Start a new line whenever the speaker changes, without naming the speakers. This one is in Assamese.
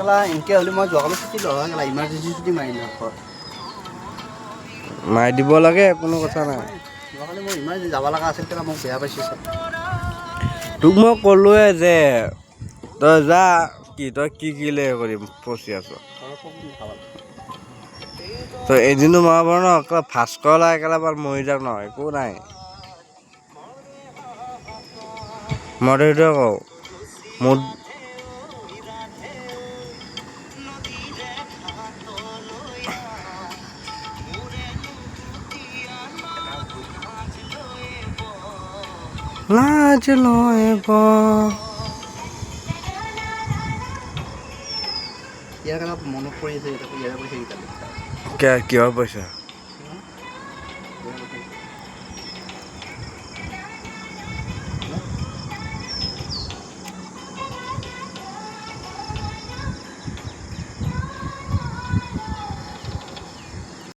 কেলা এনেকৈ হ'লে মই যোৱাকালি ছুটি লোৱা কেলা ইমাৰ্জেঞ্চি ছুটি মাৰিলোঁ
মাৰি দিব লাগে কোনো কথা নাই
যোৱাকালি মই ইমাৰ্জেঞ্চি যাব লগা আছিল কেলা মোক বেয়া পাইছোঁ চব
তোক মই ক'লোৱে যে তই যা তই কি লে কৰিম ফচি আছ তই এদিনো মৰাব ন ভাস্কৰ একেবাৰে মৰি যাওক ন একো নাই মই সেইটোৱে কওঁ মোৰ লাজ লয়ব
ইয়াৰ কাৰণে মনত পৰি আছে ইয়াৰ পইচা কেইটা
কিহৰ পইচা